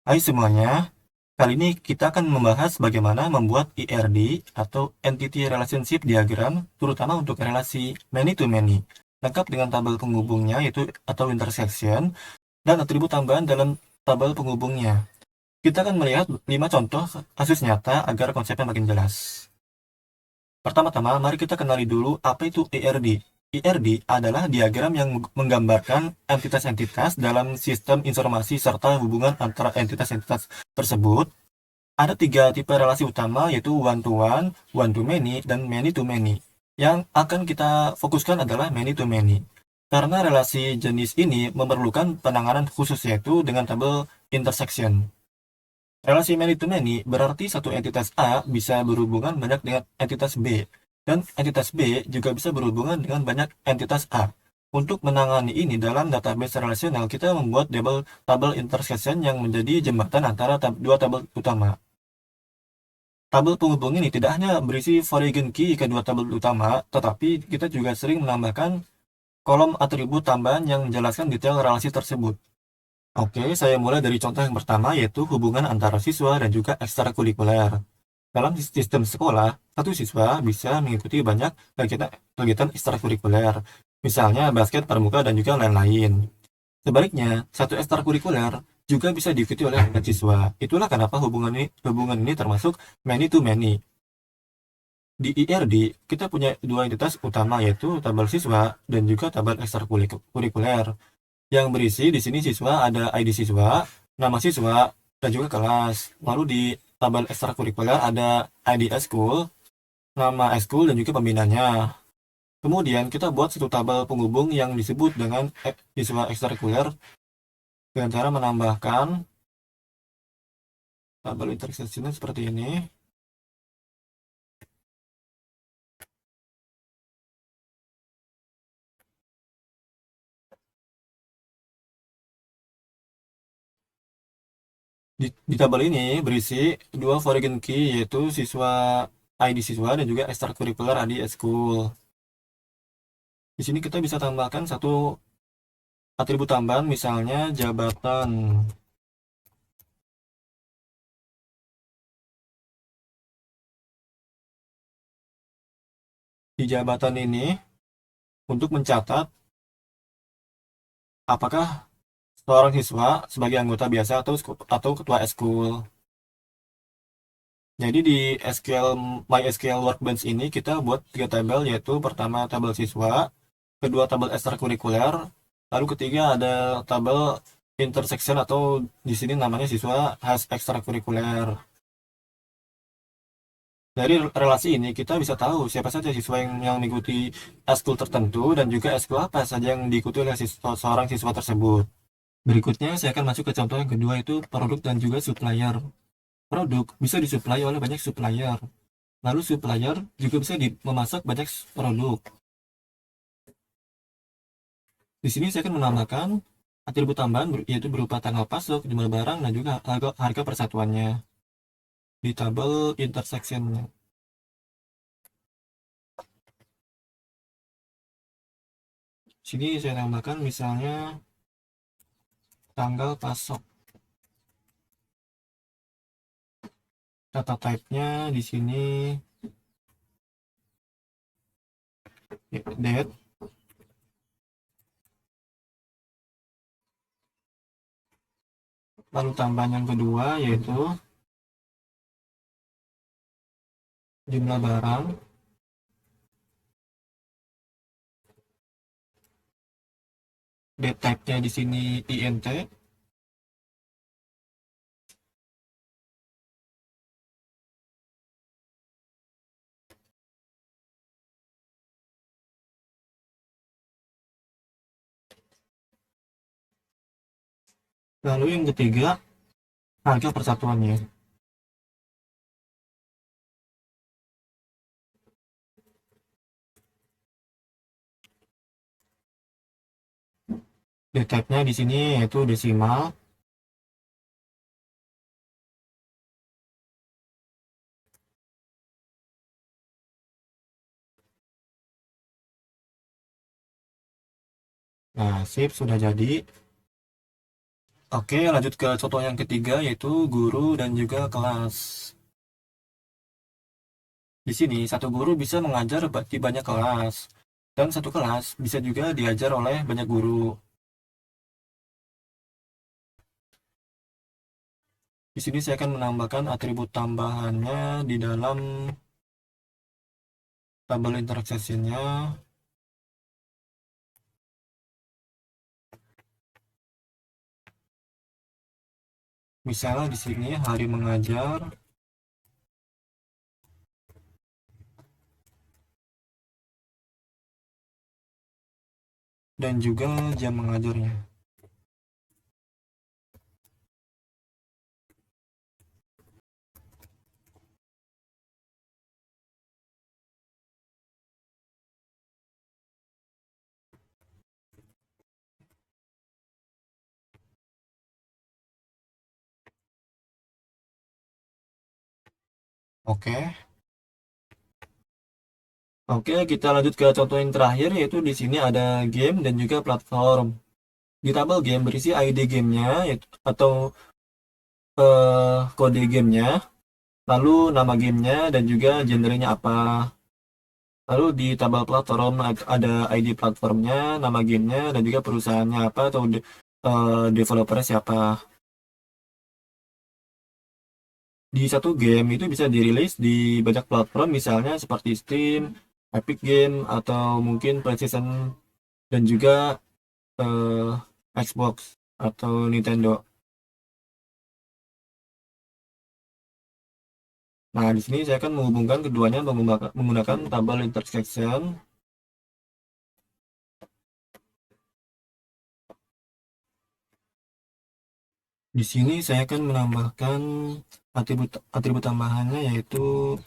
Hai semuanya, kali ini kita akan membahas bagaimana membuat ERD atau Entity Relationship Diagram, terutama untuk relasi many-to-many, lengkap dengan tabel penghubungnya yaitu atau intersection, dan atribut tambahan dalam tabel penghubungnya. Kita akan melihat 5 contoh kasus nyata agar konsepnya makin jelas. Pertama-tama, mari kita kenali dulu apa itu ERD. ERD adalah diagram yang menggambarkan entitas-entitas dalam sistem informasi serta hubungan antara entitas-entitas tersebut. Ada 3 tipe relasi utama, yaitu one-to-one, one-to-many, dan many-to-many. Yang akan kita fokuskan adalah many-to-many. Karena relasi jenis ini memerlukan penanganan khusus, yaitu dengan tabel intersection. Relasi many-to-many berarti satu entitas A bisa berhubungan banyak dengan entitas B, dan entitas B juga bisa berhubungan dengan banyak entitas A. Untuk menangani ini dalam database relasional, kita membuat tabel intersection yang menjadi jembatan antara dua tabel utama. Tabel penghubung ini tidak hanya berisi foreign key kedua tabel utama, tetapi kita juga sering menambahkan kolom atribut tambahan yang menjelaskan detail relasi tersebut. Oke, saya mulai dari contoh yang pertama, yaitu hubungan antara siswa dan juga ekstrakurikuler. Dalam sistem sekolah, satu siswa bisa mengikuti banyak kegiatan ekstrakurikuler, misalnya basket, pramuka, dan juga lain-lain. Sebaliknya, satu ekstrakurikuler juga bisa diikuti oleh banyak siswa. Itulah kenapa hubungan ini termasuk many to many. Di IRD, kita punya dua entitas utama, yaitu tabel siswa dan juga tabel ekstrakurikuler. Yang berisi di sini siswa ada ID siswa, nama siswa, dan juga kelas. Lalu di tabel ekstrakurikuler ada ID eskul, nama eskul, dan juga pembinanya. Kemudian kita buat satu tabel penghubung yang disebut dengan siswa ekstrakurikuler dengan cara menambahkan tabel intersection seperti ini. Di tabel ini berisi dua foreign key, yaitu siswa ID siswa dan juga ekstrakurikuler ID eskul. Di sini kita bisa tambahkan satu atribut tambahan, misalnya jabatan. Di jabatan ini untuk mencatat apakah seorang siswa sebagai anggota biasa atau ketua eskul. Jadi di MySQL Workbench ini kita buat 3 tabel, yaitu pertama tabel siswa, kedua tabel ekstrakurikuler, lalu ketiga ada tabel intersection atau di sini namanya siswa has ekstrakurikuler. Dari relasi ini kita bisa tahu siapa saja siswa yang mengikuti eskul tertentu dan juga eskul apa saja yang diikuti oleh seorang siswa tersebut. Berikutnya saya akan masuk ke contoh yang kedua, itu produk dan juga supplier. Produk bisa disuplai oleh banyak supplier. Lalu supplier juga bisa memasak banyak produk. Di sini saya akan menambahkan atribut tambahan yaitu berupa tanggal pasok, jumlah barang, dan juga harga persatuannya di tabel intersection-nya. Sini saya tambahkan misalnya tanggal pasok. Data type-nya di sini date. Lalu tambahan yang kedua yaitu jumlah barang. Date type-nya di sini int. Lalu yang ketiga harga persatuannya. Date type-nya di sini yaitu desimal. Nah, sip, sudah jadi. Oke, lanjut ke contoh yang ketiga yaitu guru dan juga kelas. Di sini satu guru bisa mengajar di banyak kelas dan satu kelas bisa juga diajar oleh banyak guru. Di sini saya akan menambahkan atribut tambahannya di dalam tabel intersection-nya. Misalnya di sini hari mengajar dan juga jam mengajarnya. Oke. Oke, kita lanjut ke contoh yang terakhir yaitu di sini ada game dan juga platform. Di tabel game berisi ID gamenya yaitu atau kode gamenya, lalu nama gamenya dan juga genrenya apa. Lalu di tabel platform ada ID platformnya, nama gamenya dan juga perusahaannya apa atau developernya siapa. Di satu game itu bisa dirilis di banyak platform misalnya seperti Steam, Epic Game atau mungkin PlayStation dan juga Xbox atau Nintendo. Nah, di sini saya akan menghubungkan keduanya menggunakan tabel intersection. Di sini saya akan menambahkan atribut tambahannya yaitu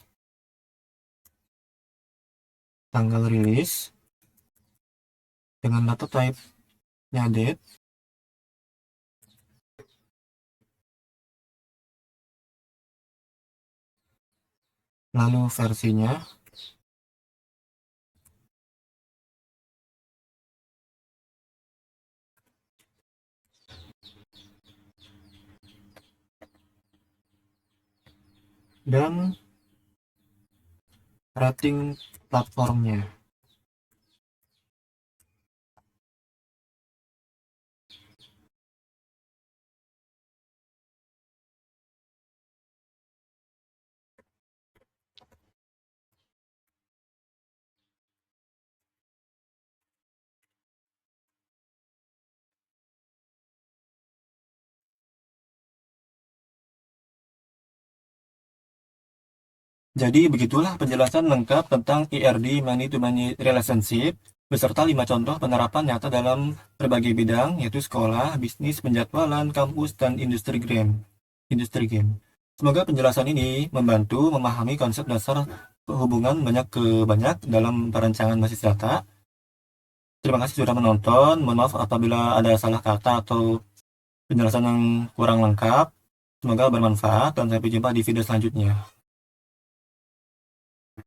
tanggal rilis dengan data type-nya date, lalu versinya, dan rating platformnya. Jadi begitulah penjelasan lengkap tentang ERD Many-to-Many Relationship beserta 5 contoh penerapan nyata dalam berbagai bidang yaitu sekolah, bisnis, penjadwalan, kampus, dan industri game. Semoga penjelasan ini membantu memahami konsep dasar hubungan banyak ke banyak dalam perancangan basis data. Terima kasih sudah menonton. Mohon maaf apabila ada salah kata atau penjelasan yang kurang lengkap. Semoga bermanfaat dan sampai jumpa di video selanjutnya.